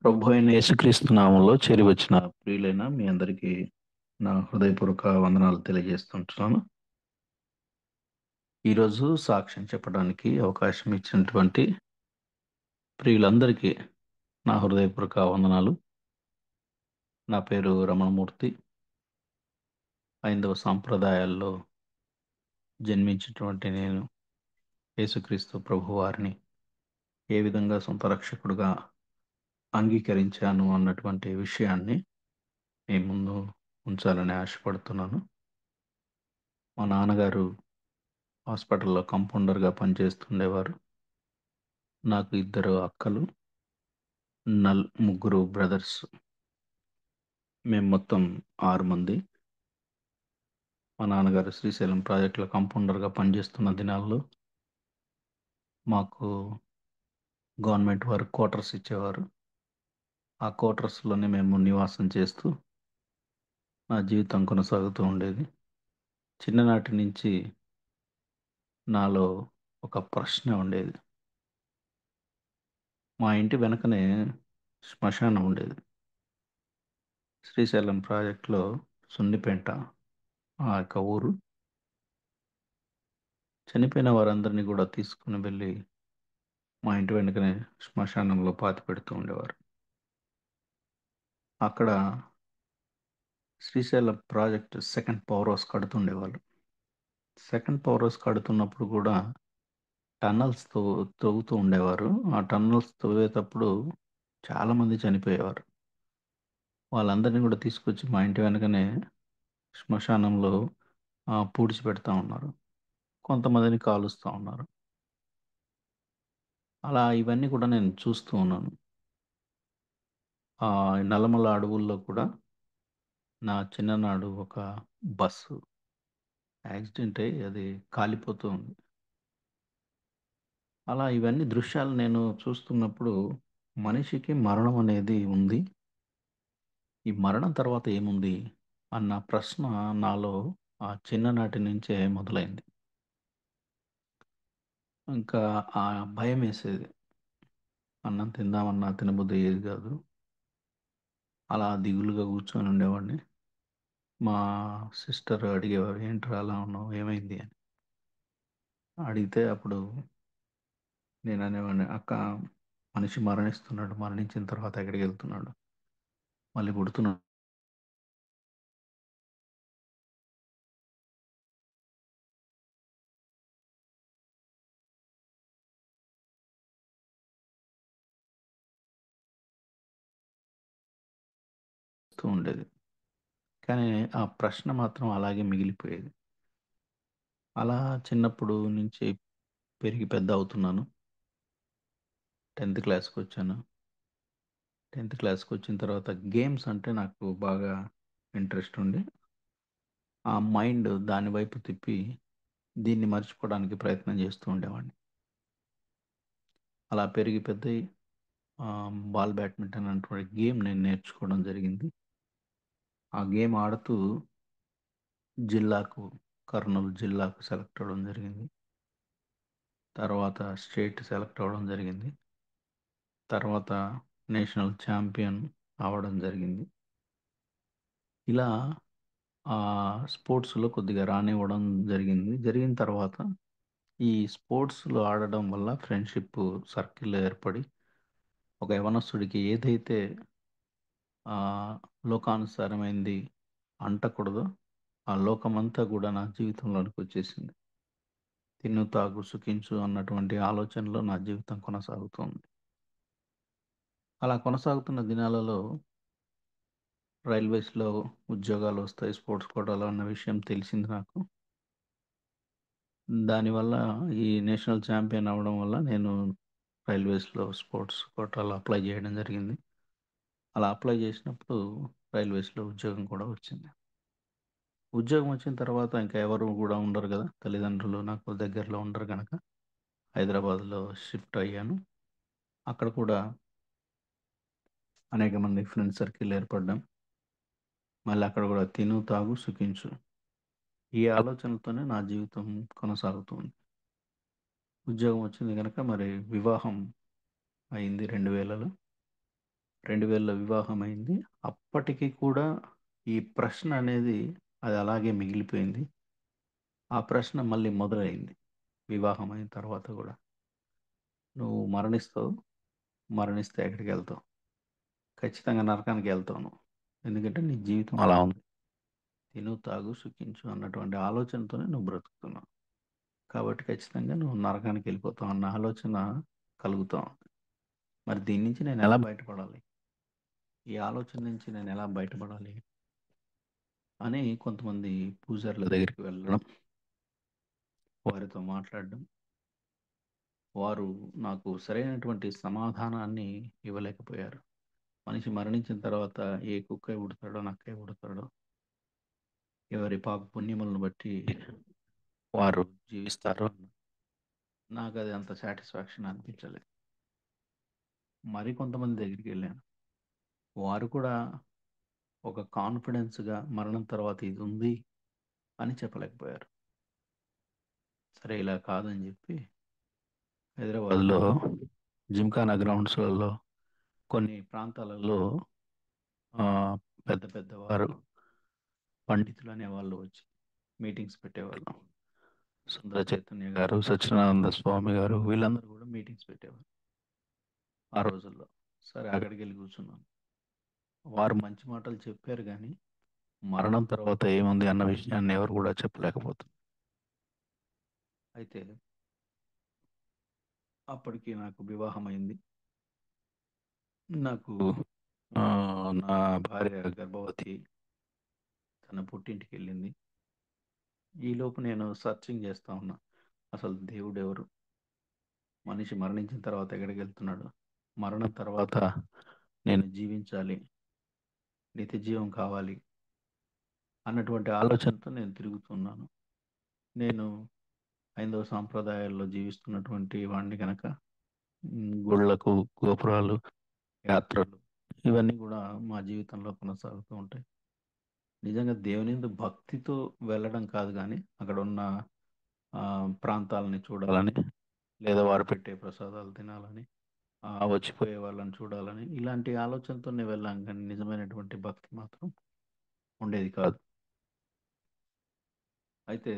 ప్రభు అయిన యేసుక్రీస్తు నామంలో చేరి వచ్చిన ప్రియులైన మీ అందరికీ నా హృదయపూర్వక వందనాలు తెలియజేస్తుంటున్నాను. ఈరోజు సాక్ష్యం చెప్పడానికి అవకాశం ఇచ్చినటువంటి ప్రియులందరికీ నా హృదయపూర్వక వందనాలు. నా పేరు రమణమూర్తి. హైందవ సాంప్రదాయాల్లో జన్మించినటువంటి నేను యేసుక్రీస్తు ప్రభు వారిని ఏ విధంగా సొంత రక్షకుడుగా అంగీకరించాను అన్నటువంటి విషయాన్ని మీ ముందు ఉంచాలని ఆశపడుతున్నాను. మా నాన్నగారు హాస్పిటల్లో కంపౌండర్గా పనిచేస్తుండేవారు. నాకు ఇద్దరు అక్కలు, ముగ్గురు బ్రదర్స్. మేము మొత్తం 6 మంది. మా నాన్నగారు శ్రీశైలం ప్రాజెక్టులో కంపౌండర్గా పనిచేస్తున్న దినాల్లో మాకు గవర్నమెంట్ వారు క్వార్టర్స్ ఇచ్చేవారు. ఆ క్వార్టర్స్లోనే మేము నివాసం చేస్తూ నా జీవితం కొనసాగుతూ ఉండేది. చిన్ననాటి నుంచి నాలో ఒక ప్రశ్న ఉండేది. మా ఇంటి వెనకనే శ్మశానం ఉండేది. శ్రీశైలం ప్రాజెక్టులో సున్నిపేంట ఆ యొక్క ఊరు. చనిపోయిన వారందరినీ కూడా తీసుకుని వెళ్ళి మా ఇంటి వెనుకనే శ్మశానంలో పాతిపెడుతూ ఉండేవారు. అక్కడ Srisailam project second power house కడుతుండేవాళ్ళు. సెకండ్ పవర్ హౌస్ కడుతున్నప్పుడు కూడా టన్నల్స్ తవ్వుతూ ఉండేవారు. ఆ టన్నల్స్ తవ్వేటప్పుడు చాలామంది చనిపోయేవారు. వాళ్ళందరినీ కూడా తీసుకొచ్చి మా ఇంటి వెనకనే శ్మశానంలో పూడ్చి పెడతా ఉన్నారు. కొంతమందిని కాలుస్తూ ఉన్నారు. అలా ఇవన్నీ కూడా నేను చూస్తూ ఉన్నాను. ఆ నల్లమల అడవుల్లో కూడా నా చిన్ననాడు ఒక బస్సు యాక్సిడెంట్ అయ్యి అది కాలిపోతూ ఉంది. అలా ఇవన్నీ దృశ్యాలు నేను చూస్తున్నప్పుడు మనిషికి మరణం అనేది ఉంది. ఈ మరణం తర్వాత ఏముంది అన్న ప్రశ్న నాలో ఆ చిన్ననాటి నుంచే మొదలైంది. ఇంకా ఆ భయం వేసేది. అన్నం తిందామన్నా తినబుద్ధి అయ్యేది కాదు. అలా దిగులుగా కూర్చొని ఉండేవాడిని. మా సిస్టర్ అడిగేవారు, ఏంట్రా అలా ఉన్నావు, ఏమైంది అని. అడిగితే అప్పుడు నేను అనేవాడిని, అక్క, మనిషి మరణిస్తున్నాడు, మరణించిన తర్వాత ఎక్కడికి వెళ్తున్నాడు, మళ్ళీ పుడుతున్నాడు. వస్తూ ఉండేది. కానీ ఆ ప్రశ్న మాత్రం అలాగే మిగిలిపోయేది. అలా చిన్నప్పుడు నుంచి పెరిగి పెద్ద అవుతున్నాను. 10th క్లాస్కి వచ్చాను. 10th క్లాస్కి వచ్చిన తర్వాత గేమ్స్ అంటే నాకు బాగా ఇంట్రెస్ట్ ఉండి ఆ మైండ్ దాని వైపు తిప్పి దీన్ని మర్చిపోవడానికి ప్రయత్నం చేస్తూ ఉండేవాడిని. అలా పెరిగి పెద్దయి బాల్ బ్యాడ్మింటన్ అనేటువంటి గేమ్ నేను నేర్చుకోవడం జరిగింది. ఆ గేమ్ ఆడుతూ జిల్లాకు, కర్నూలు జిల్లాకు సెలెక్ట్ అవ్వడం జరిగింది. తర్వాత స్టేట్ సెలెక్ట్ అవ్వడం జరిగింది. తర్వాత నేషనల్ ఛాంపియన్ అవ్వడం జరిగింది. ఇలా స్పోర్ట్స్లో కొద్దిగా రానివ్వడం జరిగింది. జరిగిన తర్వాత ఈ స్పోర్ట్స్లో ఆడడం వల్ల ఫ్రెండ్షిప్ సర్కిల్ ఏర్పడి ఒక యవనస్తుడికి ఏదైతే ఆ, లోకానుసారమైంది అంటకూడదో ఆ లోకమంతా కూడా నా జీవితంలోనికి వచ్చేసింది. తిను తాగు సుఖించు అన్నటువంటి ఆలోచనలో నా జీవితం కొనసాగుతోంది. అలా కొనసాగుతున్న దినాలలో రైల్వేస్లో ఉద్యోగాలు వస్తాయి స్పోర్ట్స్ కోటాలో అన్న విషయం తెలిసింది నాకు. దానివల్ల ఈ నేషనల్ ఛాంపియన్ అవ్వడం వల్ల నేను రైల్వేస్లో స్పోర్ట్స్ కోటాలో అప్లై చేయడం జరిగింది. అలా అప్లై చేసినప్పుడు రైల్వేస్లో ఉద్యోగం కూడా వచ్చింది. ఉద్యోగం వచ్చిన తర్వాత ఇంకా ఎవరు కూడా ఉండరు కదా, తల్లిదండ్రులు నాకు దగ్గరలో ఉండరు కనుక హైదరాబాద్లో షిఫ్ట్ అయ్యాను. అక్కడ కూడా అనేక మంది ఫ్రెండ్ సర్కిల్ ఏర్పడ్డాం. మళ్ళీ అక్కడ కూడా తిను తాగు సుఖించు ఈ ఆలోచనలతోనే నా జీవితం కొనసాగుతుంది. ఉద్యోగం వచ్చింది కనుక మరి వివాహం అయింది 2000లో. 2000లో వివాహమైంది. అప్పటికి కూడా ఈ ప్రశ్న అనేది అది అలాగే మిగిలిపోయింది. ఆ ప్రశ్న మళ్ళీ మొదలైంది వివాహమైన తర్వాత గూడా. నువ్వు మరణిస్తావు. మరణిస్తే ఎక్కడికెళ్తావు? ఖచ్చితంగా నరకానికెళ్తావు నువ్వు. ఎందుకంటే నీ జీవితం అలా ఉంది. తిను, తాగు, సుఖించు అన్నటువంటి ఆలోచనతోనే నువ్వు బ్రతుకుతున్నావు. కాబట్టి ఖచ్చితంగా నువ్వు నరకానికెళ్ళిపోతావు అన్న ఆలోచన కలుగుతా ఉంది. మరి దీని నుంచి నేనెలా బయటపడాలి? ఈ ఆలోచన నుంచి నేనెలా బయటపడాలి? అని కొంతమంది పూజారుల దగ్గరికి వెళ్ళడం, వారితో మాట్లాడడం. వారు నాకు సరైనటువంటి సమాధానాన్ని ఇవ్వలేకపోయారు. మనిషి మరణించిన తర్వాత ఏ కుక్క పుడతాడో, నక్కే పుడతాడో, ఎవరి పాప పుణ్యములను బట్టి వారు జీవిస్తారో నాకది అంత సాటిస్ఫాక్షన్ అనిపించలేదు. మరికొంతమంది దగ్గరికెళ్ళాను. వారు కూడా ఒక కాన్ఫిడెన్స్‌గా మరణం తర్వాత ఇదుంది అని చెప్పలేకపోయారు. సరే ఇలా కాదని జెప్పి హైదరాబాద్‌లో జిమ్‌ఖానా గ్రౌండ్స్‌లలో కొన్ని ప్రాంతాలలో పెద్ద పెద్దవారు పండితులనేవాళ్ళు వచ్చి మీటింగ్స్ పెట్టేవాళ్ళు. సుందర చైతన్య గారు, సచ్చిదానంద స్వామి గారు వీళ్ళందరూ గూడా మీటింగ్స్ పెట్టేవారు ఆ రోజుల్లో. సరే అక్కడికెళ్ళి కూర్చున్నాను. వారు మంచి మాటలు చెప్పారు గానీ, మరణం తర్వాత ఏముంది అన్న విషయాన్ని ఎవరు గూడా చెప్పలేకపోతున్నారు. అయితే అప్పటికి నాకు వివాహమైంది. నాకు నా భార్య గర్భవతి. తన పుట్టింటికెళ్ళింది. ఈలోపు నేను సెర్చింగ్ చేస్తా ఉన్నా. అసలు దేవుడెవరు? మనిషి మరణించిన తర్వాత ఎక్కడికెళ్తున్నాడు? మరణం తర్వాత నేను జీవించాలి, నిత్య జీవం కావాలి అన్నటువంటి ఆలోచనతో నేను తిరుగుతున్నాను. నేను హైందవ సాంప్రదాయాల్లో జీవిస్తున్నటువంటి వాడిని గనక గుళ్ళకు, గోపురాలు, యాత్రలు ఇవన్నీ గూడా మా జీవితంలో కొనసాగుతూ ఉంటాయి. నిజంగా దేవునియందు భక్తితో వెళ్ళడం కాదు గానీ, అక్కడున్న ప్రాంతాలని చూడాలని, లేదా వారు పెట్టే ప్రసాదాలు తినాలని, వచ్చిపోయే వాళ్ళని చూడాలని, ఇలాంటి ఆలోచనతోనే వెళ్ళాం గానీ, నిజమైనటువంటి భక్తి మాత్రం ఉండేది కాదు. అయితే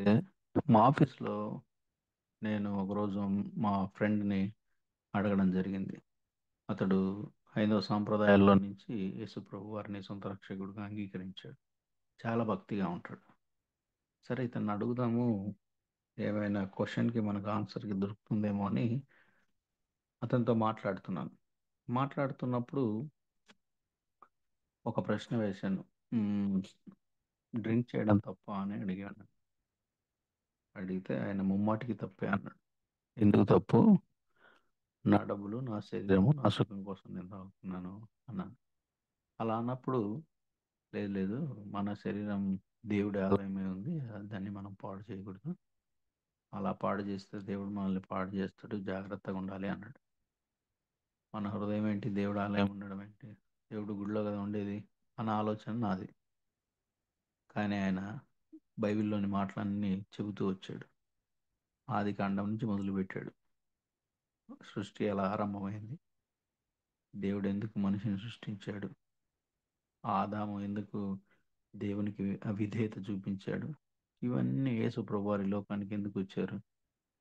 మా ఆఫీస్‌లో నేను ఒకరోజు మా ఫ్రెండ్‌ని అడగడం జరిగింది. అతడు హైందవ సాంప్రదాయాల్లో నుంచి యేసుప్రభు వారిని సొంత రక్షకుడుగా అంగీకరించాడు. చాలా భక్తిగా ఉంటాడు. సరే ఇతన్ని అడుగుదాము, ఏమైనా క్వెషన్‌కి మనకు ఆన్సర్‌కి దొరుకుతుందేమో అని అతనితో మాట్లాడుతున్నాను. మాట్లాడుతున్నప్పుడు ఒక ప్రశ్న వేశాను. హ్మ్. డ్రింక్ చేయడం తప్పా అని అడిగాను. అడిగితే ఆయన ముమ్మాటికి తప్పే అన్నాడు. ఎందుకు తప్పు? నా డబ్బులు, నా శరీరము, నా సుఖం కోసం నేను తాగుతున్నాను అన్నాను. అలా అన్నప్పుడు లేదు లేదు, మన శరీరం దేవుడి ఆలయమై ఉంది. దాన్ని మనం పాడు చేయకూడదు. అలా పాడు చేస్తే దేవుడు మనల్ని పాడు చేస్తాడు. జాగ్రత్తగా ఉండాలి అన్నాడు. మన హృదయం ఏంటి? దేవుడి ఆలయం ఉండడం ఏంటి? దేవుడు గుడిలో కదా ఉండేది అన్న ఆలోచన నాది. కానీ ఆయన బైబిల్‌లోని మాటలన్నీ చెబుతూ వచ్చాడు. ఆదికాండం నుంచి మొదలుపెట్టాడు. సృష్టి ఎలా ఆరంభమైంది? దేవుడు ఎందుకు మనిషిని సృష్టించాడు? ఆదాము ఎందుకు దేవునికి అవిధేయత చూపించాడు? ఇవన్నీ యేసు ప్రభువారు ఈ లోకానికి ఎందుకు వచ్చారు?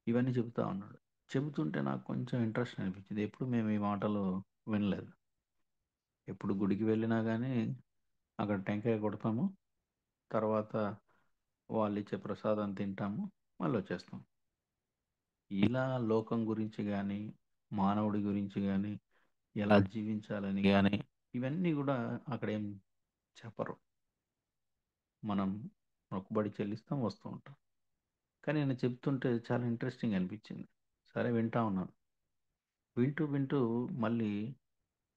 ఇవన్నీ చెబుతా ఉన్నాడు. చెబుతుంటే నాకు కొంచెం ఇంట్రెస్ట్ అనిపించింది. ఎప్పుడు మేము ఈ మాటలు వినలేదు. ఎప్పుడు గుడికి వెళ్ళినా గానీ అక్కడ టెంకాయ కొడతాము. తర్వాత వాళ్ళిచ్చే ప్రసాదం తింటాము. మళ్ళొచ్చేస్తాం. ఇలా లోకం గురించి గానీ, మానవుడి గురించి గానీ, ఎలా జీవించాలని గానీ, ఇవన్నీ గూడా అక్కడేం చెప్పరు. మనం మొక్కుబడి చెల్లిస్తాం, వస్తూ ఉంటాం. కానీ ఆయన చెప్తుంటే చాలా ఇంట్రెస్టింగ్ అనిపించింది. సరే వింటా ఉన్నాను. వింటూ మళ్ళీ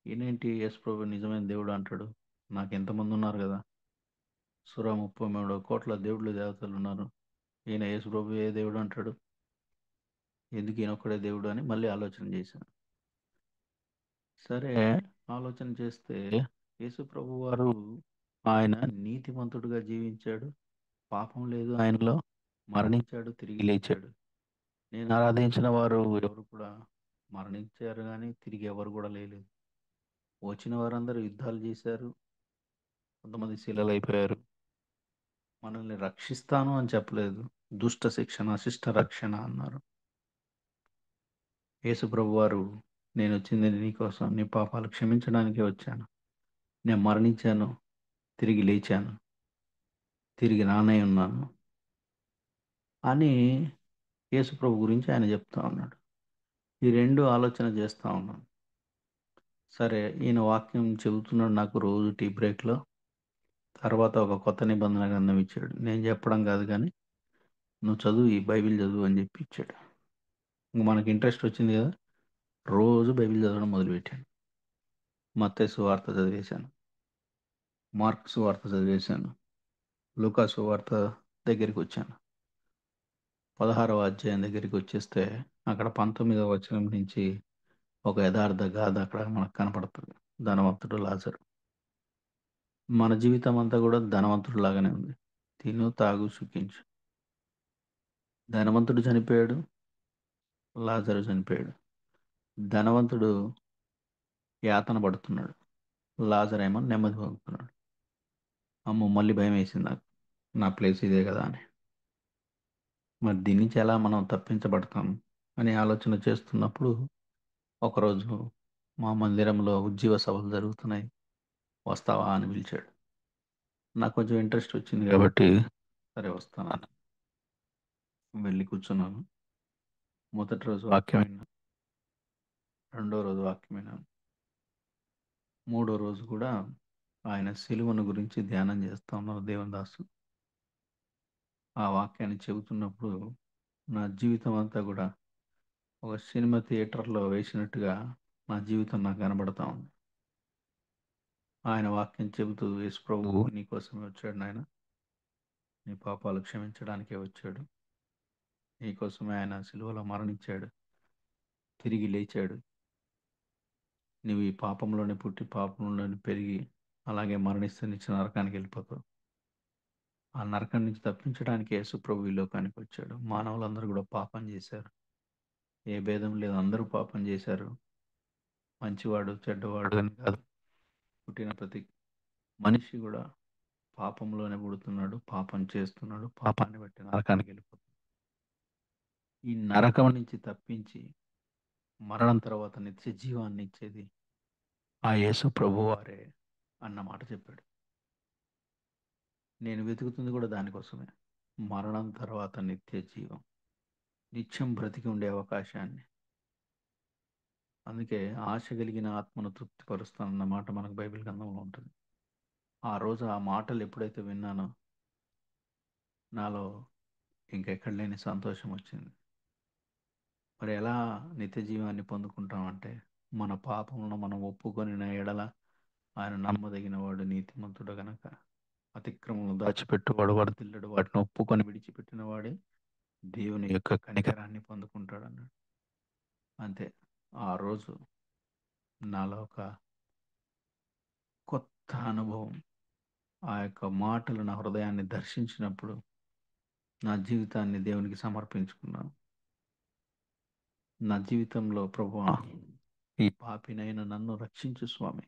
ఈయనేంటి యేసుప్రభు నిజమైన దేవుడు అంటాడు. నాకెంతమందున్నారు గదా! 33,00,00,000 దేవుళ్ళు, దేవతలున్నారు. ఈయన యేసుప్రభు ఏ దేవుడు అంటాడు? ఎందుకు ఈయనొక్కడే దేవుడు అని మళ్ళీ ఆలోచన చేశాను. సరే ఆలోచన చేస్తే యేసుప్రభు వారు ఆయన నీతిమంతుడుగా జీవించాడు. పాపం లేదు ఆయనలో. మరణించాడు, తిరిగి లేచాడు. నేను ఆరాధించిన వారు ఎవరు కూడా మరణించారు గానీ, తిరిగి ఎవరు గూడా లేలేదు. వచ్చిన వారందరూ యుద్ధాలు చేశారు. కొంతమంది శిలలైపోయారు. మనల్ని రక్షిస్తాను అని చెప్పలేదు. దుష్ట శిక్షణ, శిష్ట రక్షణ అన్నారు. యేసుప్రభు వారు, నేను వచ్చింది నీకోసం, నీ పాపాలు క్షమించడానికే వచ్చాను. నేను మరణించాను, తిరిగి లేచాను, తిరిగి రానై ఉన్నాను అని యేసుప్రభు గురించి ఆయన చెప్తా ఉన్నాడు. ఈ రెండు ఆలోచన చేస్తా ఉన్నాను. సరే, ఈయన వాక్యం చెబుతున్నాడు నాకు రోజు టీ బ్రేక్లో. తర్వాత ఒక కొత్త నిబంధన గ్రంథం ఇచ్చాడు. నేను చెప్పడం కాదు కానీ, నువ్వు చదువు, ఈ బైబిల్ చదువు అని చెప్పి ఇచ్చాడు. ఇంక మనకి ఇంట్రెస్ట్ వచ్చింది కదా, రోజు బైబిల్ చదవడం మొదలుపెట్టాను. మత్తయి సువార్త చదివేశాను, మార్కు సువార్త చదివేశాను, లూకా సువార్త దగ్గరికి వచ్చాను. 16వ అధ్యాయం దగ్గరికి వచ్చేస్తే అక్కడ 19వ వచనం నుంచి ఒక యథార్థ గాథ అక్కడ మనకు కనపడుతుంది. ధనవంతుడు, లాజరు. మన జీవితం అంతా కూడా ధనవంతుడు లాగానే ఉంది. తిను, తాగు, సుఖించు. ధనవంతుడు చనిపోయాడు, లాజరు చనిపోయాడు. ధనవంతుడు యాతన పడుతున్నాడు, లాజర్ ఏమో నెమ్మది పొందుతున్నాడు. అమ్మో, మళ్ళీ భయం వేసింది నాకు, నా ప్లేస్ ఇదే కదా అని. మరి దీని నుంచి ఎలా మనం తప్పించబడతాం అని ఆలోచన చేస్తున్నప్పుడు ఒకరోజు మా మందిరంలో ఉజ్జీవ సభలు జరుగుతున్నాయి, వస్తావా అని పిలిచాడు. నాకు కొంచెం ఇంట్రెస్ట్ వచ్చింది కాబట్టి సరే వస్తానని వెళ్ళి కూర్చున్నాను. మొదటి రోజు వాక్యం విన్నాను, రెండో రోజు వాక్యం విన్నాను, మూడో రోజు కూడా ఆయన సిలువను గురించి ధ్యానం చేస్తా ఉన్నారు దేవుని దాసు. ఆ వాక్యాన్ని చెబుతున్నప్పుడు నా జీవితం అంతా కూడా ఒక సినిమా థియేటర్లో వేసినట్టుగా నా జీవితం నాకు కనబడతా ఉంది. ఆయన వాక్యం చెబుతూ, యేసు ప్రభువు నీకోసమే వచ్చాడు నాయన, నీ పాపాలు క్షమించడానికే వచ్చాడు, నీకోసమే ఆయన సిలువలో మరణించాడు, తిరిగి లేచాడు. నువ్వు ఈ పాపంలోనే పుట్టి పాపంలోనే పెరిగి అలాగే మరణిస్తే నిత్య నరకానికి వెళ్ళిపోతావు. ఆ నరకం నుంచి తప్పించడానికి యేసు ప్రభు ఈ లోకానికి వచ్చాడు. మానవులందరూ కూడా పాపం చేశారు, ఏ భేదం లేదు, అందరూ పాపం చేశారు. మంచివాడు చెడ్డవాడు అని కాదు, పుట్టిన ప్రతి మనిషి కూడా పాపంలోనే పుడుతున్నాడు, పాపం చేస్తున్నాడు, పాపాన్ని బట్టి నరకానికి వెళ్ళిపోతున్నాడు. ఈ నరకం నుంచి తప్పించి మరణం తర్వాత నిత్య జీవాన్ని ఇచ్చేది ఆ యేసు ప్రభువారే అన్న మాట చెప్పాడు. నేను వెతుకుతుంది కూడా దానికోసమే, మరణం తర్వాత నిత్య జీవం, నిత్యం బ్రతికి ఉండే అవకాశాన్ని. అందుకే ఆశ కలిగిన ఆత్మను తృప్తిపరుస్తానన్న మాట మనకు బైబిల్ గ్రంథంలో ఉంటుంది. ఆ రోజు ఆ మాటలు ఎప్పుడైతే విన్నానో నాలో ఇంకెక్కడ లేని సంతోషం వచ్చింది. మరి ఎలా నిత్య జీవాన్ని పొందుకుంటామంటే, మన పాపములను మనం ఒప్పుకొనిన ఎడల ఆయన నమ్మదగిన వాడు, నీతిమంతుడు గనక అతిక్రమము దాచిపెట్టువాడు వర్ధిల్లడు, వాటిని ఒప్పుకొని విడిచిపెట్టిన వాడే దేవుని యొక్క కనికరాన్ని పొందుకుంటాడు అన్నాడు. అంతే, ఆ రోజు నాలో ఒక కొత్త అనుభవం, ఆ యొక్క మాటలు నా హృదయాన్ని దర్శించినప్పుడు నా జీవితాన్ని దేవునికి సమర్పించుకున్నాను. నా జీవితంలో ప్రభువా, ఈ పాపినైన నన్ను రక్షించు స్వామి,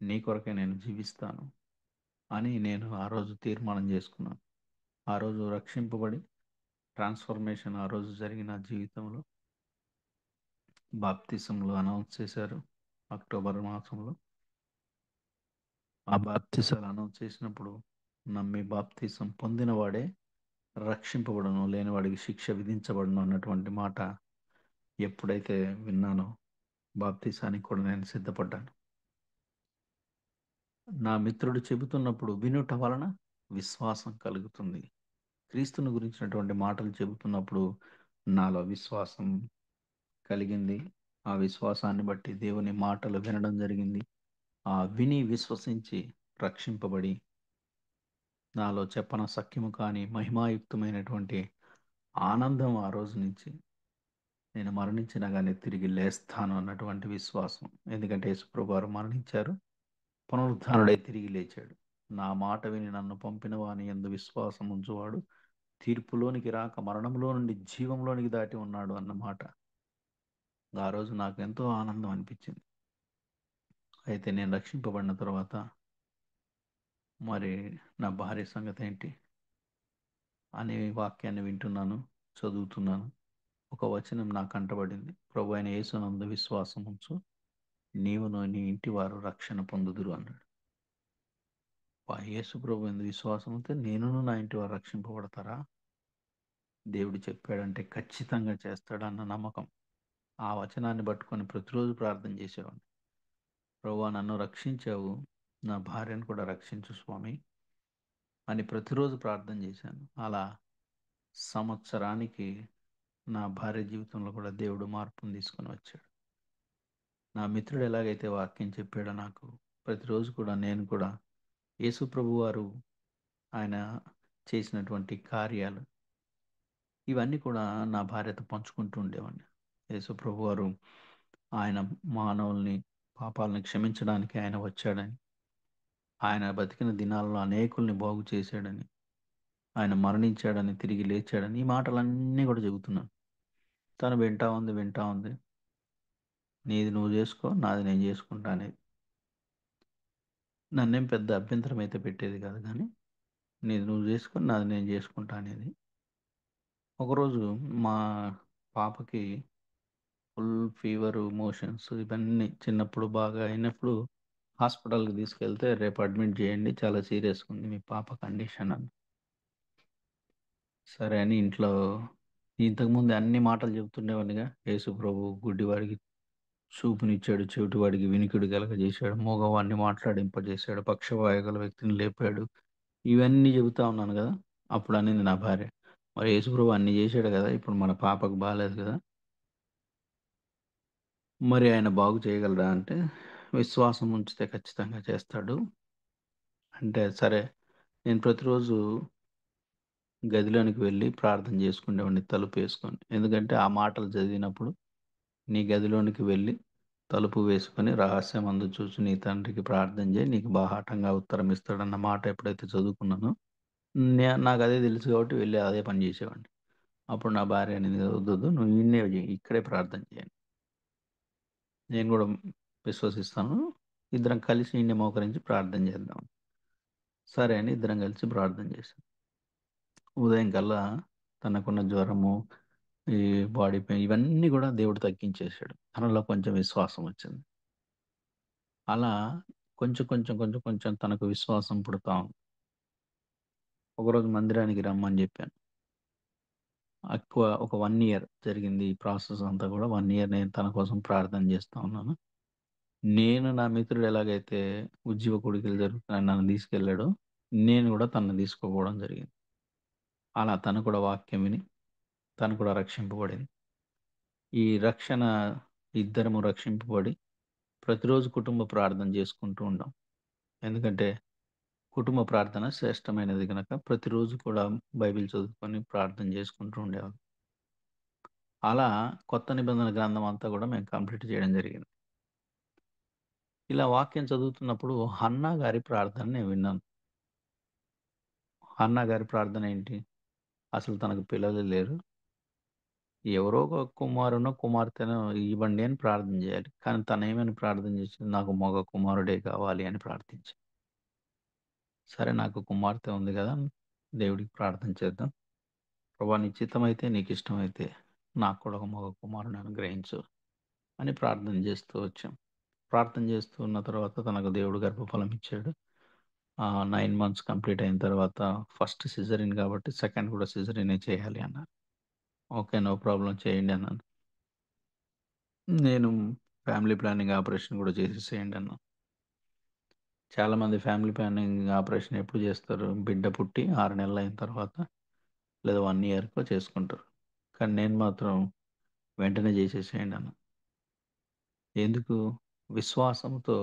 నీ కొరకే నేను జీవిస్తాను అని నేను ఆ రోజు తీర్మానం చేసుకున్నాను. ఆ రోజు రక్షింపబడి ట్రాన్స్ఫర్మేషన్ ఆ రోజు జరిగిన నా జీవితంలో. బాప్తిసంలో అనౌన్స్ చేశారు అక్టోబర్ మాసంలో. ఆ బాప్తిసాలు అనౌన్స్ చేసినప్పుడు నమ్మి బాప్తిసం పొందినవాడే రక్షింపబడను, లేనివాడికి శిక్ష విధించబడను అన్నటువంటి మాట ఎప్పుడైతే విన్నానో బాప్తిసానికి కూడా నేను సిద్ధపడ్డాను. నా మిత్రుడు చెబుతున్నప్పుడు వినుట వలన విశ్వాసం కలుగుతుంది. క్రీస్తుని గురించినటువంటి మాటలు చెబుతున్నప్పుడు నాలో విశ్వాసం కలిగింది. ఆ విశ్వాసాన్ని బట్టి దేవుని మాటలు వినడం జరిగింది. ఆ విని విశ్వసించి రక్షింపబడి నాలో చెప్పన సఖ్యము కానీ మహిమాయుక్తమైనటువంటి ఆనందం ఆ రోజు నుంచి, నేను మరణించినా కానీ తిరిగి లేస్తాను అన్నటువంటి విశ్వాసం. ఎందుకంటే యేసుప్రభు వారు మరణించారు, పునరుద్ధానుడై తిరిగి లేచాడు. నా మాట విని నన్ను పంపిన వాని యందు విశ్వాసం ఉంచువాడు తీర్పులోనికి రాక మరణంలో నుండి జీవంలోనికి దాటి ఉన్నాడు అన్నమాట. ఆ రోజు నాకు ఎంతో ఆనందం అనిపించింది. అయితే నేను రక్షింపబడిన తర్వాత మరి నా భార్య సంగతి ఏంటి అనే వాక్యాన్ని వింటున్నాను, చదువుతున్నాను. ఒక వచనం నాకు కంటబడింది. ప్రభు అయిన యేసునందు విశ్వాసం ఉంచు, నీవును నీ ఇంటి వారు రక్షణ పొందుదురు అన్నాడు. యేసు ప్రభు ఎందు విశ్వాసం ఉంటే నేనును నా ఇంటి వారు రక్షింపబడతారా? దేవుడు చెప్పాడంటే ఖచ్చితంగా చేస్తాడన్న నమ్మకం. ఆ వచనాన్ని పట్టుకొని ప్రతిరోజు ప్రార్థన చేసేవాడిని. ప్రభువా నన్ను రక్షించావు, నా భార్యను కూడా రక్షించు స్వామి అని ప్రతిరోజు ప్రార్థన చేశాను. అలా సంవత్సరానికి నా భార్య జీవితంలో కూడా దేవుడు మార్పును తీసుకొని వచ్చాడు. నా మిత్రుడు ఎలాగైతే వాక్యం చెప్పాడో నాకు, ప్రతిరోజు కూడా నేను కూడా యేసు ప్రభువారు ఆయన చేసినటువంటి కార్యాలు ఇవన్నీ కూడా నా భార్యతో పంచుకుంటూ ఉండేవాడిని. యేసు ప్రభువారు ఆయన మానవుల్ని పాపాలను క్షమించడానికి ఆయన వచ్చాడని, ఆయన బతికిన దినాల్లో అనేకుల్ని బాగు చేశాడని, ఆయన మరణించాడని, తిరిగి లేచాడని ఈ మాటలన్నీ కూడా చెబుతున్నాను. తను వింటా ఉంది, వింటా ఉంది. నీది నువ్వు చేసుకో, నాది నేను చేసుకుంటా అనేది. నన్నేం పెద్ద అభ్యంతరం అయితే పెట్టేది కాదు కానీ, నీది నువ్వు చేసుకో, నాది నేను చేసుకుంటా అనేది. ఒకరోజు మా పాపకి ఫుల్ ఫీవరు, మోషన్స్ ఇవన్నీ చిన్నప్పుడు బాగా అయినప్పుడు హాస్పిటల్‌కి తీసుకెళ్తే, "రేపు అడ్మిట్ చేయండి. చాలా సీరియస్‌గా ఉంది మీ పాప కండిషన్" అని. సరే అని ఇంట్లో ఇంతకుముందు అన్ని మాటలు చెప్తుండేవాడినిగా. యేసు ప్రభు గుడ్డివాడికి చూపునిచ్చాడు, చెవిటివాడికి వినికిడి కలగజేశాడు, మూగవాడిని మాట్లాడింపజేశాడు, పక్షవాయు గల వ్యక్తిని లేపాడు. ఇవన్నీ చెబుతా ఉన్నాను గదా! అప్పుడు అనింది నా భార్య, "మరి యేసుప్రభు అన్ని చేశాడు గదా! ఇప్పుడు మన పాపకు బాలేదు గదా! మరి ఆయన బాగు చేయగలడా?" అంటే, "విశ్వాసం ఉంచితే ఖచ్చితంగా చేస్తాడు." అంటే సరే, నేను ప్రతిరోజు గదిలోనికి వెళ్లి ప్రార్థన చేసుకునేవాడిని తలుపేసుకొని. ఎందుకంటే ఆ మాటలు చదివినప్పుడు, "నీ గదిలోనికి వెళ్లి తలుపు వేసుకొని రహస్యమందు చూచి నీ తండ్రికి ప్రార్థన చేయి. నీకు బాహాటంగా ఉత్తరం ఇస్తాడన్న" మాట ఎప్పుడైతే చదువుకున్నానో, నాకదే తెలుసు కాబట్టి వెళ్లి అదే పని చేసేవాడిని. అప్పుడు నా భార్య అనింది, "వద్దొద్దు నువ్వు ఈడనే చెయ్యి. ఇక్కడే ప్రార్థన చేయి. నేను గూడా విశ్వసిస్తాను. ఇద్దరం కలిసి ఈడనే మోకరించి ప్రార్థన చేద్దాం." సరే అని ఇద్దరం కలిసి ప్రార్థన చేశాం. ఉదయం కల్లా తనకున్న జ్వరము, ఈ బాడీ పెయిన్ ఇవన్నీ గూడా దేవుడు తగ్గించేసాడు. తనలో కొంచెం విశ్వాసం వచ్చింది. అలా కొంచెం తనకు విశ్వాసం పుడతా ఉంది. ఒకరోజు మందిరానికి రమ్మని జెప్పాను. ఒక 1 ఇయర్ జరిగింది ఈ ప్రాసెస్ అంతా గూడా. 1 ఇయర్ నేను తన కోసం ప్రార్థన జేస్తా ఉన్నాను. నేను నా మిత్రుడు ఎలాగైతే ఉజ్జీవ కోడికలు జరుగుతున్నాయని నన్ను తీసుకెళ్ళాడో, నేను గూడా తనని తీసుకుపోవడం జరిగింది. అలా తను కూడా వాక్యం విని, తను కూడా రక్షింపబడింది. ఈ రక్షణ ఇద్దరము రక్షింపబడి, ప్రతిరోజు కుటుంబ ప్రార్థన జేసుకుంటూ ఉంటాం. ఎందుకంటే, కుటుంబ ప్రార్థన శ్రేష్టమైనది గనక, ప్రతిరోజు కూడా బైబిల్ చదువుకొని ప్రార్థన జేసుకుంటూ ఉండేవాళ్ళం. అలా కొత్త నిబంధన గ్రంథం అంతా గూడా మేము కంప్లీట్ చేయడం జరిగింది. ఇలా వాక్యం చదువుతున్నప్పుడు హన్నా గారి ప్రార్థన నేను విన్నాను. హన్నా గారి ప్రార్థన ఏంటి? అసలు తనకు పిల్లలు లేరు. ఎవరో ఒక కుమారునో, కుమార్తెనో ఇవ్వండి అని ప్రార్థన జేయాలి. కానీ తనేమని ప్రార్థన జేసింది? నాకు మగ కుమారుడే కావాలి అని ప్రార్థించింది. సరే నాకు కుమార్తె ఉంది గదా! దేవుడికి ప్రార్థన చేద్దాం. ప్రభా నీ చిత్తమైతే, నీకిష్టమైతే నాకు కూడా ఒక మగ కుమారుని అనుగ్రహించు అని ప్రార్థన జేస్తూ వచ్చాం. ప్రార్థన చేస్తూ ఉన్న తర్వాత తనకు దేవుడు గర్భఫలం ఇచ్చాడు. 9 మంత్స్ కంప్లీట్ అయిన తర్వాత ఫస్ట్ సిజేరియన్ కాబట్టి సెకండ్ కూడా సిజేరియనే చేయాలి అన్నారు. ఓకే. నో ప్రాబ్లమ్ చేయండి అన్నాను. నేను ఫ్యామిలీ ప్లానింగ్ ఆపరేషన్ గూడా చేసేసేయండి అన్నా. చాలామంది ఫ్యామిలీ ప్లానింగ్ ఆపరేషన్ ఎప్పుడు జేస్తారు? బిడ్డ పుట్టి 6 నెలలయిన తర్వాత లేదా 1 ఇయర్‌కో చేసుకుంటారు. కానీ నేను మాత్రం వెంటనే జేసేసేయండి అన్నా. ఎందుకు? విశ్వాసంతో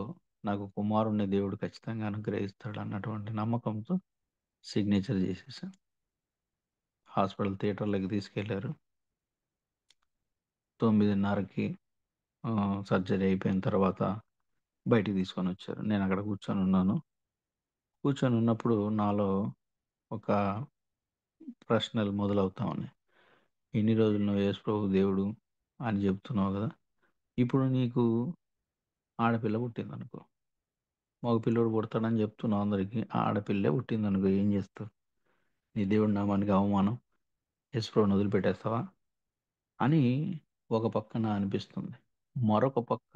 నాకు కుమారుడిని దేవుడు ఖచ్చితంగా అనుగ్రహిస్తాడు అన్నటువంటి నమ్మకంతో సిగ్నేచర్ జేసేసా. హాస్పిటల్ థియేటర్‌లోకి తీసుకెళ్లారు. 9:30కి సర్జరీ అయిపోయిన తర్వాత బయటికి తీసుకొనొచ్చారు. నేనక్కడ కూర్చొనున్నాను. కూర్చొనున్నప్పుడు నాలో ఒక ప్రశ్నలు మొదలవుతా ఉన్నాయి. ఇన్ని రోజులు నువ్వు యేసు ప్రభు దేవుడు అని జెప్తున్నావు గదా! ఇప్పుడు నీకు ఆడపిల్ల పుట్టిందనుకో. మగ పిల్లోడు పుడతాడని చెప్తున్నావు అందరికి. ఆడపిల్లే పుట్టిందనుకో ఏం చేస్తావు? నీ దేవుడి నామానికి అవమానం. యేసుప్రభుని వదిలిపెట్టేస్తావా? అని ఒక పక్కన అనిపిస్తుంది. మరొక పక్క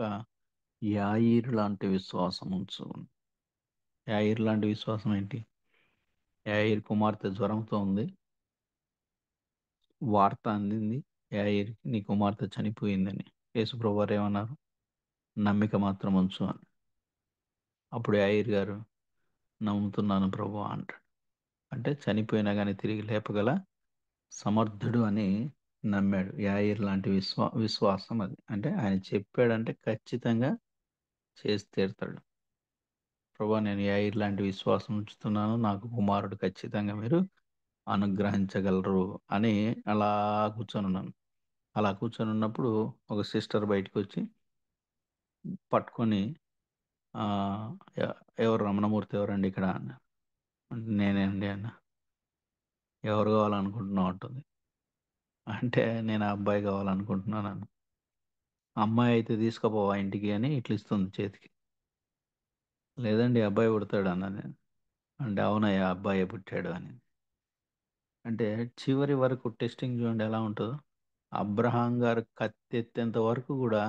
యాయీరు లాంటి విశ్వాసం ఉంచు. యాయీరు లాంటి విశ్వాసం ఏంటి? యాయీరు కుమార్తె జ్వరంతో ఉంది. వార్త అందింది యాయీరుకి, నీ కుమార్తె చనిపోయిందని. యేసుప్రభు వారు ఏమన్నారు? నమ్మిక మాత్రం ఉంచు అని. అప్పుడు యాయీరు గారు నమ్ముతున్నాను ప్రభు అంటాడు. అంటే చనిపోయినా కానీ తిరిగి లేపగల సమర్థుడు అని నమ్మాడు. యాయీర్ లాంటి విశ్వాసం అది. అంటే ఆయన చెప్పాడంటే ఖచ్చితంగా చేసి తీరుతాడు. ప్రభా నేను యాయీర్ లాంటి విశ్వాసం ఉంచుతున్నాను. నాకు కుమారుడు ఖచ్చితంగా మీరు అనుగ్రహించగలరు అని అలా కూర్చొనున్నాను. అలా కూర్చొనున్నప్పుడు ఒక సిస్టర్ బయటకొచ్చి పట్టుకొని ఆహ్, ఎ ఎవరు రమణమూర్తి ఎవరండి ఇక్కడ అన్నారు. నేనే అండి అన్నా. ఎవరు కావాలనుకుంటున్నావు అంటుంది. అంటే నేను ఆ అబ్బాయి కావాలనుకుంటున్నానన్నా. అమ్మాయి అయితే తీసుకుపోవా ఇంటికి అని ఇట్లా ఇస్తుంది చేతికి. లేదండి అబ్బాయి పుడతాడు అన్నా నేను. అంటే అవునయ్యా అబ్బాయే పుట్టాడు అని. అంటే చివరి వరకు టెస్టింగ్ చూడండి ఎలా ఉంటదో. అబ్రహాం గారు కత్తెత్తేంత వరకు గూడా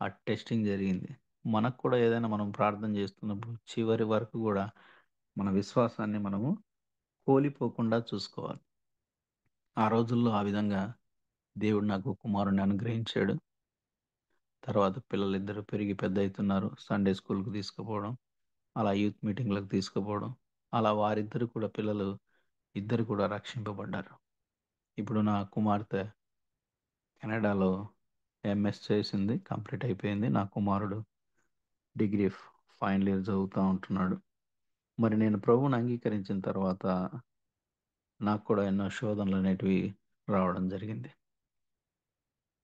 ఆ టెస్టింగ్ జరిగింది. మనకు కూడా ఏదైనా మనం ప్రార్థన చేస్తున్నప్పుడు చివరి వరకు గూడా మన విశ్వాసాన్ని మనము కోల్పోకుండా చూసుకోవాలి. ఆ రోజుల్లో ఆ విధంగా దేవుడు నాకు కుమారుడిని అనుగ్రహించాడు. తర్వాత పిల్లలిద్దరూ పెరిగి పెద్దయితున్నారు. సండే స్కూల్‌కి తీసుకుపోవడం, అలా యూత్ మీటింగ్‌లకు తీసుకుపోవడం, అలా వారిద్దరు కూడా పిల్లలు ఇద్దరు కూడా రక్షింపబడ్డారు. ఇప్పుడు నా కుమార్తె కెనడాలో ఎంఎస్ చేసింది. కంప్లీట్ అయిపోయింది. నా కుమారుడు డిగ్రీ ఫైనల్ ఇయర్ చదువుతా ఉంటున్నాడు. మరి నేను ప్రభువుని అంగీకరించిన తర్వాత నాకు కూడా ఎన్నో శోధనలనేటివి రావడం జరిగింది.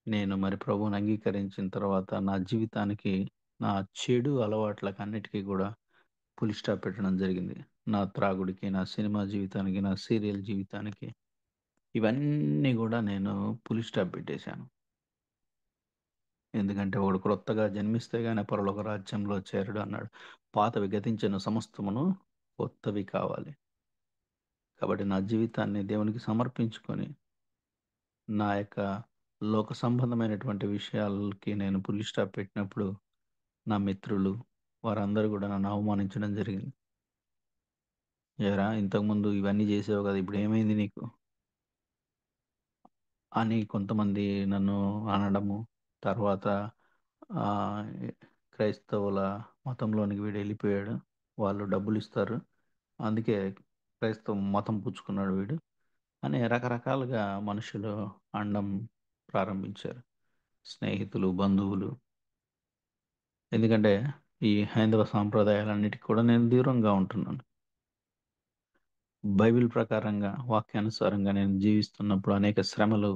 నేను మరి ప్రభువుని అంగీకరించిన తర్వాత నా జీవితానికి, నా చెడు అలవాట్లకన్నిటికి గూడా ఫుల్ స్టాప్ పెట్టడం జరిగింది. నా త్రాగుడికి, నా సినిమా జీవితానికి, నా సీరియల్ జీవితానికి ఇవన్నీ గూడా నేను ఫుల్ స్టాప్ పెట్టేశాను. ఎందుకంటే వాడు క్రొత్తగా జన్మిస్తే గాని పరలోక రాజ్యంలో చేరడు అన్నాడు. పాతవి గతించిన సమస్తమును కొత్తవి కావాలి. కాబట్టి నా జీవితాన్ని దేవునికి సమర్పించుకొని, నా యొక్క లోక సంబంధమైనటువంటి విషయాలకి నేను ఫుల్ స్టాప్ పెట్టినప్పుడు, నా మిత్రులు వారందరూ గూడా నన్ను అవమానించడం జరిగింది. "ఏరా ఇంతకుముందు ఇవన్నీ జేసావు గదా! ఇప్పుడేమైంది నీకు?" అని కొంతమంది నన్ను అనడము. తర్వాత ఆహ్, క్రైస్తవుల మతంలోనికి వీడెళ్ళిపోయాడు. వాళ్ళు డబ్బులిస్తారు. అందుకే క్రైస్తవ మతం పుచ్చుకున్నాడు వీడు అని రకరకాలుగా మనుషులు అనడం ప్రారంభించారు. స్నేహితులు, బంధువులు. ఎందుకంటే ఈ హైందవ సాంప్రదాయాలన్నిటికి కూడా నేను దూరంగా ఉంటున్నాను. బైబిల్ ప్రకారంగా, వాక్యానుసారంగా నేను జీవిస్తున్నప్పుడు అనేక శ్రమలు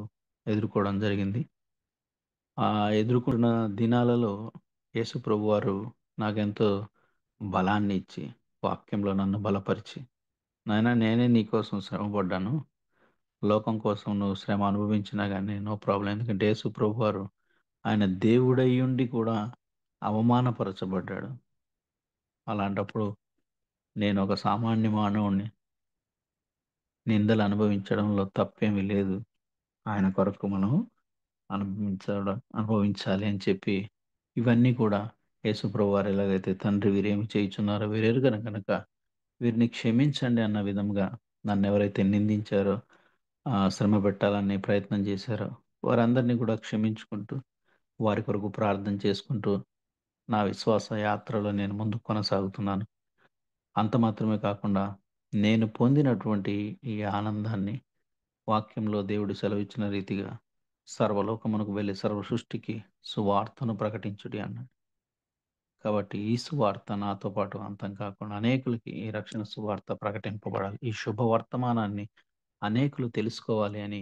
ఎదుర్కోవడం జరిగింది. ఎదుర్కొన్న దినాలలో యేసు ప్రభువారు నాకెంతో బలాన్ని ఇచ్చి, వాక్యంలో నన్ను బలపరిచి, నాయనా నేనే నీకోసం శ్రమపడ్డాను. లోకం కోసం నువ్వు శ్రమ అనుభవించినా గాని నో ప్రాబ్లమ్. ఎందుకంటే యేసు ప్రభువారు ఆయన దేవుడయ్యుండి కూడా అవమానపరచబడ్డాడు. అలాంటప్పుడు నేనొక సామాన్య మానవుడిని. నిందలు అనుభవించడంలో తప్పేమీ లేదు. ఆయన కొరకు మనం అనుభవించాలి అని చెప్పి ఇవన్నీ కూడా యేసుప్రభువారు ఎలాగైతే తండ్రి వీరేమి చేయుచున్నారో వీరెరుగరు గనక వీరిని క్షమించండి అన్న విధంగా నన్నెవరైతే నిందించారో, శ్రమ పెట్టాలని ప్రయత్నం చేశారో వారందరినీ కూడా క్షమించుకుంటూ, వారి కొరకు ప్రార్థన చేసుకుంటూ నా విశ్వాస యాత్రలో నేను ముందుకు కొనసాగుతున్నాను. అంత మాత్రమే కాకుండా నేను పొందినటువంటి ఈ ఆనందాన్ని వాక్యంలో దేవుడు సెలవిచ్చిన రీతిగా సర్వలోకమునకు వెళ్ళి సర్వ సృష్టికి సువార్తను ప్రకటించుడి అన్నాడు. కాబట్టి ఈ సువార్త నాతో పాటు అంతం కాకుండా అనేకులకి ఈ రక్షణ సువార్త ప్రకటింపబడాలి. ఈ శుభవర్తమానాన్ని అనేకులు తెలుసుకోవాలి అని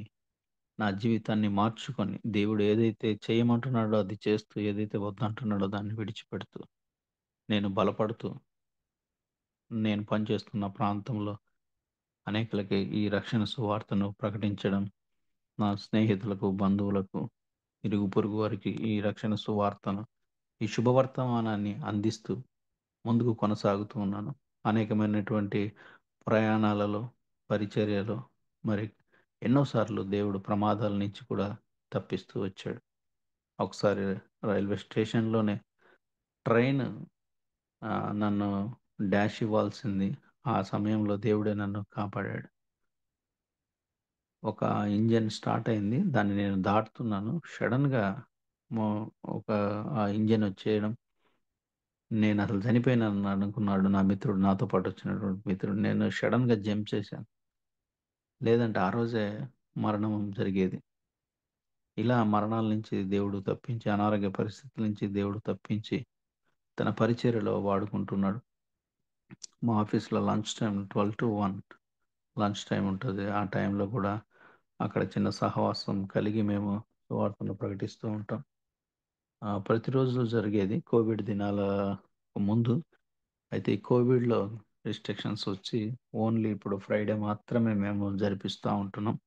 నా జీవితాన్ని మార్చుకొని దేవుడు ఏదైతే చేయమంటున్నాడో అది చేస్తూ, ఏదైతే వద్దంటున్నాడో దాన్ని విడిచిపెడుతూ, నేను బలపడుతూ, నేను పనిచేస్తున్న ప్రాంతంలో అనేకులకి ఈ రక్షణ సువార్తను ప్రకటించడం, నా స్నేహితులకు, బంధువులకు, ఇరుగు పొరుగు వారికి ఈ రక్షణ సువార్తను ఈ శుభవర్తమానాన్ని అందిస్తూ ముందుకు కొనసాగుతూ ఉన్నాను. అనేకమైనటువంటి ప్రయాణాలలో, పరిచర్యలో మరి ఎన్నోసార్లు దేవుడు ప్రమాదాల నుంచి కూడా తప్పిస్తూ వచ్చాడు. ఒకసారి రైల్వే స్టేషన్‌లోనే ట్రైన్ నన్ను డాష్ ఇవ్వాల్సింది. ఆ సమయంలో దేవుడే నన్ను కాపాడాడు. ఒక ఇంజిన్ స్టార్ట్ అయింది. దాన్ని నేను దాటుతున్నాను. సడెన్‌గా మొ ఒక ఆ ఇంజిన్ వచ్చేయడం. నేనసలు చనిపోయానని అనుకున్నాడు నా మిత్రుడు. నాతో పాటు వచ్చినటువంటి మిత్రుడు. నేను సడెన్‌గా జంప్ చేశాను. లేదంటే ఆ రోజే మరణం జరిగేది. ఇలా మరణాల నుంచి దేవుడు తప్పించి, అనారోగ్య పరిస్థితుల నుంచి దేవుడు తప్పించి, తన పరిచర్యలో వాడుకుంటున్నాడు. మా ఆఫీస్‌లో లంచ్ టైమ్ 12-1 లంచ్ టైమ్ ఉంటది. ఆ టైంలో కూడా అక్కడ చిన్న సహవాసం కలిగి మేము సువార్తను ప్రకటిస్తూ ఉంటాం. ప్రతిరోజు జరిగేది కోవిడ్ దినాల ముందు. అయితే ఈ కోవిడ్‌లో రిస్ట్రిక్షన్స్ వచ్చి ఓన్లీ ఇప్పుడు ఫ్రైడే మాత్రమే మేము జరిపిస్తా ఉంటున్నాం.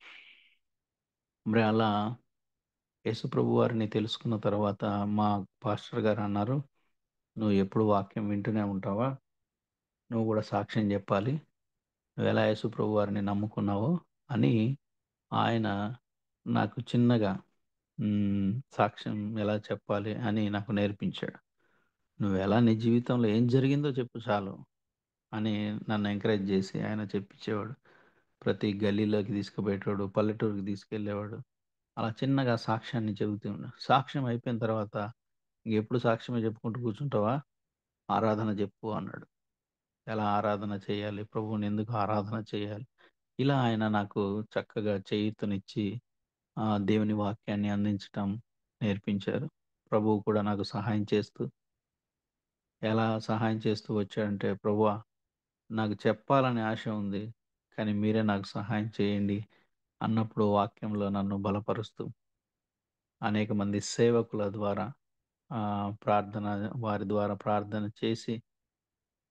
మరి అలా యేసుప్రభు వారిని తెలుసుకున్న తర్వాత మా పాస్టర్ గారు అన్నారు, "నువ్వు ఎప్పుడు వాక్యం వింటూనే ఉంటావా? నువ్వు గూడా సాక్ష్యం జెప్పాలి. నువ్వెలా యేసుప్రభు వారిని నమ్ముకున్నావో" అని ఆయన నాకు చిన్నగా సాక్ష్యం ఎలా చెప్పాలి అని నాకు నేర్పించాడు. "నువ్వెలా నీ జీవితంలో ఏం జరిగిందో చెప్పు చాలు" అని నన్ను ఎంకరేజ్ జేసి ఆయన చెప్పించేవాడు. ప్రతి గల్లీలోకి తీసుకుపోయేటోడు, పల్లెటూరికి తీసుకెళ్ళేవాడు. అలా చిన్నగా సాక్ష్యాన్ని చెబుతూ సాక్ష్యం అయిపోయిన తర్వాత, "ఇంగెప్పుడు సాక్ష్యమే చెప్పుకుంటూ కూర్చుంటావా? ఆరాధన జెప్పు" అన్నాడు. ఎలా ఆరాధన చేయాలి? ప్రభువుని ఎందుకు ఆరాధన చేయాలి? ఇలా ఆయన నాకు చక్కగా చేయూతనిచ్చి దేవుని వాక్యాన్ని అందించటం నేర్పించారు. ప్రభువు కూడా నాకు సహాయం చేస్తూ, ఎలా సహాయం చేస్తూ వచ్చాడంటే, "ప్రభువా నాకు చెప్పాలని ఆశ ఉంది. కానీ మీరే నాకు సహాయం చేయండి" అన్నప్పుడు వాక్యంలో నన్ను బలపరుస్తూ, అనేక మంది సేవకుల ద్వారా ప్రార్థన వారి ద్వారా ప్రార్థన చేసి,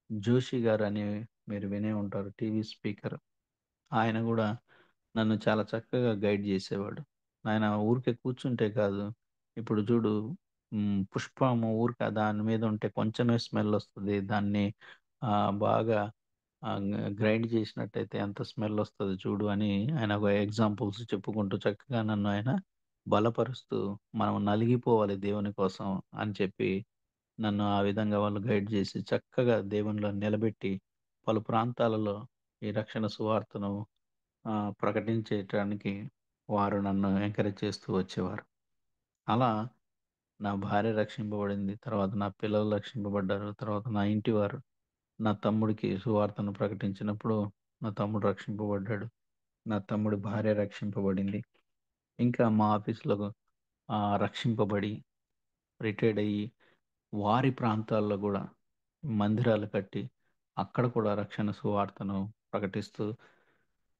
జోషి గారని మీరు వినే ఉంటారు టీవీ స్పీకర్. ఆయన గూడా నన్ను చాలా చక్కగా గైడ్ జేసేవాడు. ఆయన ఊరికే కూర్చుంటే కాదు, ఇప్పుడు చూడు పుష్పము ఊరికే దాని మీద ఉంటే కొంచెమే స్మెల్లొస్తది. దాన్ని బాగా గ్రైండ్ చేసినట్టయితే ఎంత స్మెల్లొస్తదో చూడు అని ఆయన ఒక ఎగ్జాంపుల్స్ చెప్పుకుంటూ చక్కగా నన్ను ఆయన బలపరుస్తూ, మనం నలిగిపోవాలి దేవుని కోసం అని చెప్పి, నన్ను ఆ విధంగా వాళ్ళు గైడ్ జేసి చక్కగా దేవునిలో నిలబెట్టి, పలు ప్రాంతాలలో ఈ రక్షణ సువార్తను ప్రకటించేయటానికి వారు నన్ను ఎంకరేజ్ చేస్తూ వచ్చేవారు. అలా నా భార్య రక్షింపబడింది. తర్వాత నా పిల్లలు రక్షింపబడ్డారు. తర్వాత నా ఇంటివారు, నా తమ్ముడికి సువార్తను ప్రకటించినప్పుడు నా తమ్ముడు రక్షింపబడ్డాడు. నా తమ్ముడి భార్య రక్షింపబడింది. ఇంకా మా ఆఫీస్‌లో రక్షింపబడి రిటైర్డ్ అయ్యి వారి ప్రాంతాల్లో గూడా మందిరాలు కట్టి, అక్కడ కూడా రక్షణ సువార్తను ప్రకటిస్తూ,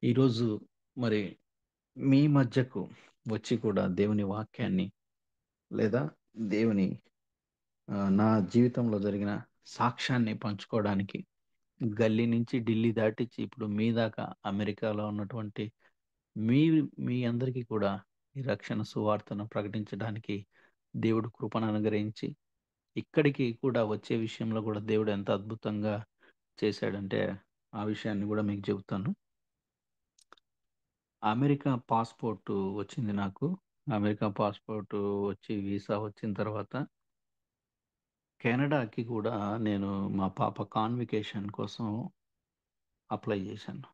ఈరోజు మరి మీ మధ్యకు వచ్చి కూడా దేవుని వాక్యాన్ని లేదా దేవుని నా జీవితంలో జరిగిన సాక్ష్యాన్ని పంచుకోవడానికి గల్లీ నుంచి ఢిల్లీ దాటిచ్చి ఇప్పుడు మీ దాకా అమెరికాలో ఉన్నటువంటి మీ మీ అందరికీ కూడా ఈ రక్షణ సువార్తను ప్రకటించడానికి దేవుడు కృపను అనుగ్రహించి ఇక్కడికి కూడా వచ్చే విషయంలో కూడా దేవుడు ఎంత అద్భుతంగా చేశాడంటే ఆ విషయాన్ని కూడా మీకు చెబుతాను. అమెరికా పాస్‌పోర్ట్ వచ్చింది నాకు. అమెరికా పాస్‌పోర్ట్ వచ్చి వీసా వచ్చిన తర్వాత కెనడాకి కూడా నేను మా పాప కాన్వికేషన్ కోసం అప్లై చేశాను.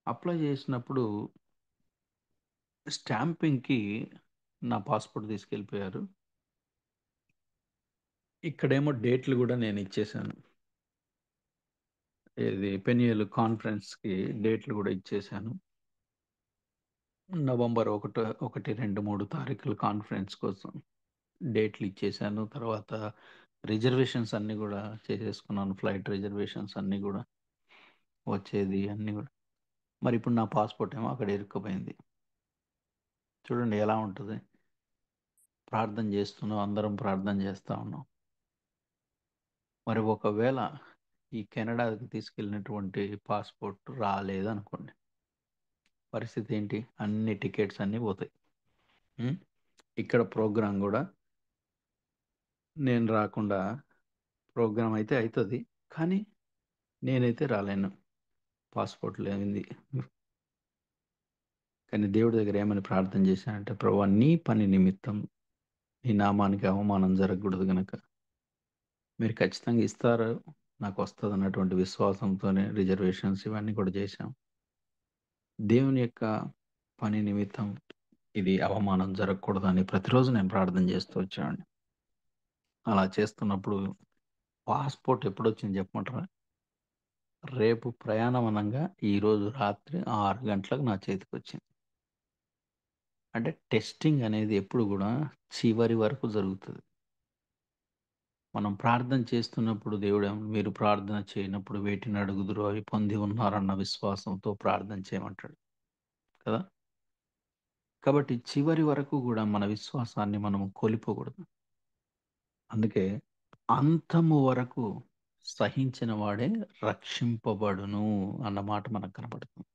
అప్లై చేసినప్పుడు స్టాంపింగ్‌కి నా పాస్‌పోర్ట్ తీసుకెళ్ళిపోయారు. ఇక్కడేమో డేట్‌లు గూడా నేనిచ్చేసాను. ఏది పెన్యుయల్ కాన్ఫరెన్స్‌కి డేట్‌లు గూడా ఇచ్చేసాను. నవంబర్ 1, 2, 3 తారీఖుల కాన్ఫరెన్స్ కోసం డేట్‌లు ఇచ్చేసాను. తర్వాత రిజర్వేషన్స్ అన్నీ గూడా చేసేసుకున్నాను. ఫ్లైట్ రిజర్వేషన్స్ అన్నీ గూడా వచ్చేది అన్నీ గూడా. మరిప్పుడు నా పాస్‌పోర్ట్ ఏమో అక్కడ ఇరుక్కుపోయింది. చూడండి ఎలా ఉంటది. ప్రార్థన జేస్తున్నాం. అందరం ప్రార్థన జేస్తా ఉన్నాం. మరి ఒకవేళ ఈ కెనడాకి తీసుకెళ్ళినటువంటి పాస్‌పోర్ట్ రాలేదనుకోండి. పరిస్థితి ఏంటి? అన్ని టికెట్స్ అన్నీ పోతాయి. హ్మ్. ఇక్కడ ప్రోగ్రామ్ గూడా నేను రాకుండా ప్రోగ్రామ్ అయితే అయితది. కానీ నేనైతే రాలేను. పాస్‌పోర్ట్ లేనిది. కానీ దేవుడి దగ్గర ఏమని ప్రార్థన చేశానంటే, ప్రభువా నీ పని నిమిత్తం నీ నామానికి అవమానం జరగకూడదు గనక మీరు ఖచ్చితంగా ఇస్తారు. నాకొస్తదన్నటువంటి విశ్వాసంతోనే రిజర్వేషన్స్ ఇవన్నీ కూడా చేశాం. దేవుని యొక్క పని నిమిత్తం ఇది అవమానం జరగకూడదని ప్రతిరోజు నేను ప్రార్థన చేస్తూ వచ్చేవాడిని. అలా చేస్తున్నప్పుడు పాస్‌పోర్ట్ ఎప్పుడొచ్చింది చెప్పమంటారా? రేపు ప్రయాణం అనంగా ఈరోజు రాత్రి 6 గంటలకు నా చేతికొచ్చింది. అంటే టెస్టింగ్ అనేది ఎప్పుడు గూడా చివరి వరకు జరుగుతది. మనం ప్రార్థన చేస్తున్నప్పుడు మీరు ప్రార్థన చేయనప్పుడు వేటిని అడుగుదురో అవి పొంది ఉన్నారన్న విశ్వాసంతో ప్రార్థన చేయమంటాడు కదా! కాబట్టి చివరి వరకు గూడా మన విశ్వాసాన్ని మనము కోల్పోకూడదు. అందుకే అంతము వరకు సహించిన వాడే రక్షింపబడును అన్న మాట మనకు కనపడుతుంది.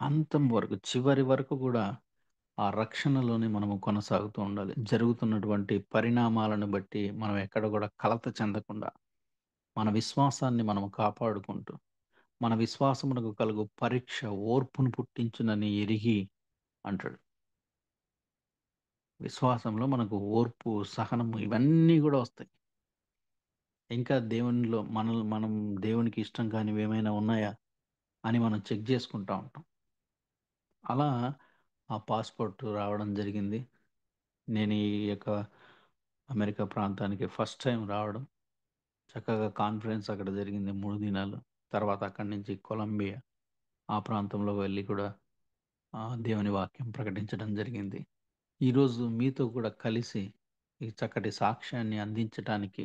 అంతం వరకు చివరి వరకు గూడా ఆ రక్షణలోనే మనము కొనసాగుతూ ఉండాలి. జరుగుతున్నటువంటి పరిణామాలను బట్టి మనం ఎక్కడ గూడా కలత చెందకుండా మన విశ్వాసాన్ని మనం కాపాడుకుంటూ, మన విశ్వాసమునకు కలుగు పరీక్ష ఓర్పును పుట్టించునని ఎరిగి అంటాడు. విశ్వాసంలో మనకు ఓర్పు, సహనము ఇవన్నీ గూడా వస్తాయి. ఇంకా దేవునిలో మనం దేవునికి ఇష్టం కానివేమైనా ఉన్నాయా అని మనం చెక్ జేసుకుంటా ఉంటాం. అలా ఆ పాస్‌పోర్ట్ రావడం జరిగింది. నేను ఈ యొక్క అమెరికా ప్రాంతానికి ఫస్ట్ టైమ్ రావడం. చక్కగా కాన్ఫరెన్స్ అక్కడ జరిగింది 3 దినాలు. తర్వాత అక్కడి నుంచి కొలంబియా ఆ ప్రాంతంలో వెళ్లి కూడా దేవుని వాక్యం ప్రకటించడం జరిగింది. ఈరోజు మీతో కూడా కలిసి ఈ చక్కటి సాక్ష్యాన్ని అందించటానికి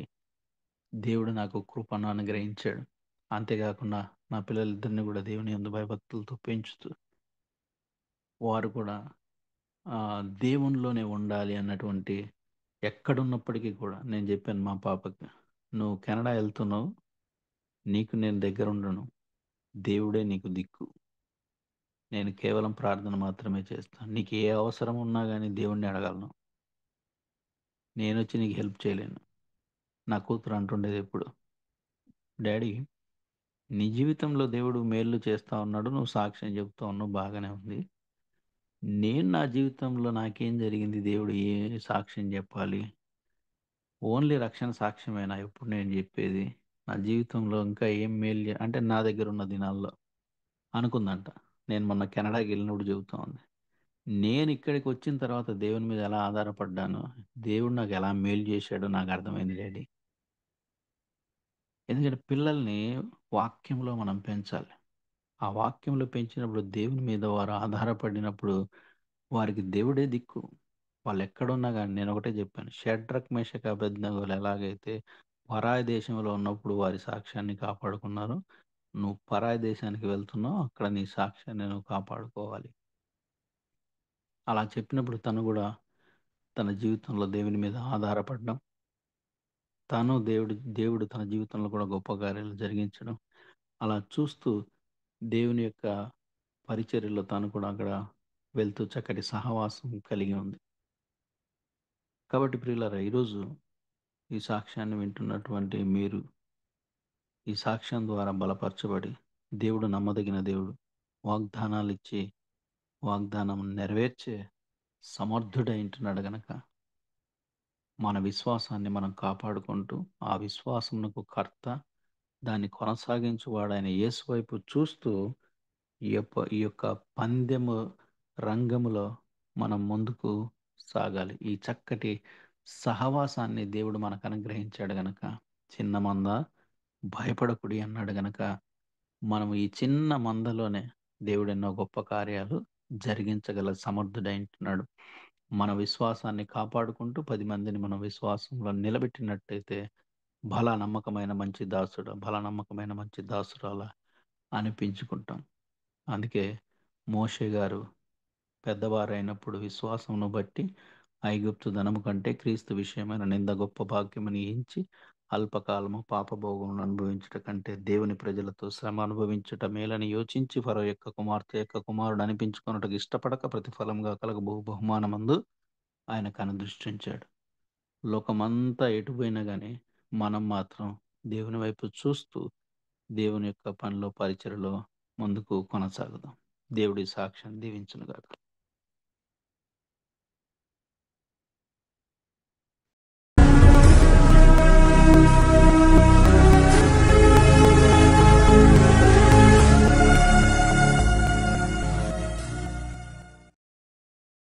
దేవుడు నాకు కృపను అనుగ్రహించాడు. అంతేగాకుండా నా పిల్లలిద్దరిని కూడా దేవుని యందు భయభక్తులతో పెంచుతూ, వారు కూడా దేవునిలోనే ఉండాలి అన్నటువంటి ఎక్కడున్నప్పటికీ కూడా నేను చెప్పాను మా పాపకి, "నువ్వు కెనడా ఎళ్తున్నావు. నీకు నేను దగ్గరుండను. దేవుడే నీకు దిక్కు. నేను కేవలం ప్రార్థన మాత్రమే చేస్తాను. నీకు ఏ అవసరం ఉన్నా గాని దేవుడిని అడగలను. నేనొచ్చి నీకు హెల్ప్ చేయలేను." నా కూతురు అంటుండేదెప్పుడు, "డాడీ నీ జీవితంలో దేవుడు మేళ్ళు చేస్తా ఉన్నాడు. నువ్వు సాక్ష్యం చెప్తా ఉన్నావు బాగానే ఉంది. నేను నా జీవితంలో నాకేం జరిగింది దేవుడు ఏ సాక్ష్యం చెప్పాలి? ఓన్లీ రక్షణ సాక్ష్యమేనా ఇప్పుడు నేను జెప్పేది? నా జీవితంలో ఇంకా ఏం మేలు అంటే నా దగ్గరున్న దినాల్లో" అనుకుందంట. నేను మొన్న కెనడాకెళ్ళినప్పుడు చెబుతా ఉంది. నేనిక్కడికొచ్చిన తర్వాత దేవుని మీద ఎలా ఆధారపడ్డానో, దేవుడు నాకెలా మేలు జేశాడో నాకర్థమైంది డాడీ. ఎందుకంటే పిల్లల్ని వాక్యంలో మనం పెంచాలి. ఆ వాక్యంలో పెంచినప్పుడు దేవుని మీద వారు ఆధారపడినప్పుడు వారికి దేవుడే దిక్కు. వాళ్ళెక్కడున్నా గాని నేనొకటే జెప్పాను. షడ్రక్, మెషక్, అబేద్నెగోలు ఎలాగైతే పరాయి దేశంలో ఉన్నప్పుడు వారి సాక్ష్యాన్ని కాపాడుకున్నారో, నువ్వు పరాయి దేశానికి వెళ్తున్నావు. అక్కడ నీ సాక్ష్యాన్ని నువ్వు కాపాడుకోవాలి. అలా చెప్పినప్పుడు తను గూడా తన జీవితంలో దేవుని మీద ఆధారపడడం, దేవుడు తన జీవితంలో కూడా గొప్ప కార్యాలు జరిగించడం, అలా చూస్తూ దేవుని యొక్క పరిచర్యలో తను కూడా అక్కడ వెళ్తూ చక్కటి సహవాసం కలిగి ఉంది. కాబట్టి ప్రియులారా ఈరోజు ఈ సాక్ష్యాన్ని వింటున్నటువంటి మీరు ఈ సాక్ష్యం ద్వారా బలపరచబడి దేవుడు నమ్మదగిన దేవుడు. వాగ్దానాలిచ్చి వాగ్దానం నెరవేర్చే సమర్థుడైంటున్నాడు గనక మన విశ్వాసాన్ని మనం కాపాడుకుంటూ ఆ విశ్వాసమునకు కర్త దాన్ని కొనసాగించువాడైన యేసు వైపు చూస్తూ ఈ యొక్క పందెము రంగములో మనం ముందుకు సాగాలి. ఈ చక్కటి సహవాసాన్ని దేవుడు మనకు అనుగ్రహించాడు గనక, చిన్న మంద భయపడకుడి అన్నాడు గనక, మనం ఈ చిన్న మందలోనే దేవుడెన్నో గొప్ప కార్యాలు జరిగించగల సమర్థుడైంటున్నాడు. మన విశ్వాసాన్ని కాపాడుకుంటూ 10 మందిని మన విశ్వాసంలో నిలబెట్టినట్టయితే, నమ్మకమైన మంచి దాసుడా, నమ్మకమైన మంచి దాసురాలా అనిపించుకుంటాం. అందుకే మోషే గారు పెద్దవారైనప్పుడు విశ్వాసమును బట్టి ఐగుప్తు ధనము కంటే క్రీస్తు విషయమైన నింద గొప్ప భాగ్యమని ఎంచి అల్పకాలము పాపభోగమును అనుభవించుట కంటే దేవుని ప్రజలతో శ్రమ అనుభవించుట మేలని యోచించి ఫరో యొక్క కుమార్తె యొక్క కుమారుడు అనిపించుకొనుటకు ఇష్టపడక ప్రతిఫలంగా కలగ బహుమానమందు ఆయన కనుదృష్టించాడు. లోకమంతా ఎటుపోయినా గానీ, మనం మాత్రం దేవుని వైపు చూస్తూ, దేవుని యొక్క పనిలో, పరిచర్యలో ముందుకు కొనసాగుదాం. దేవుడి సాక్ష్యం దీవించునుగాక.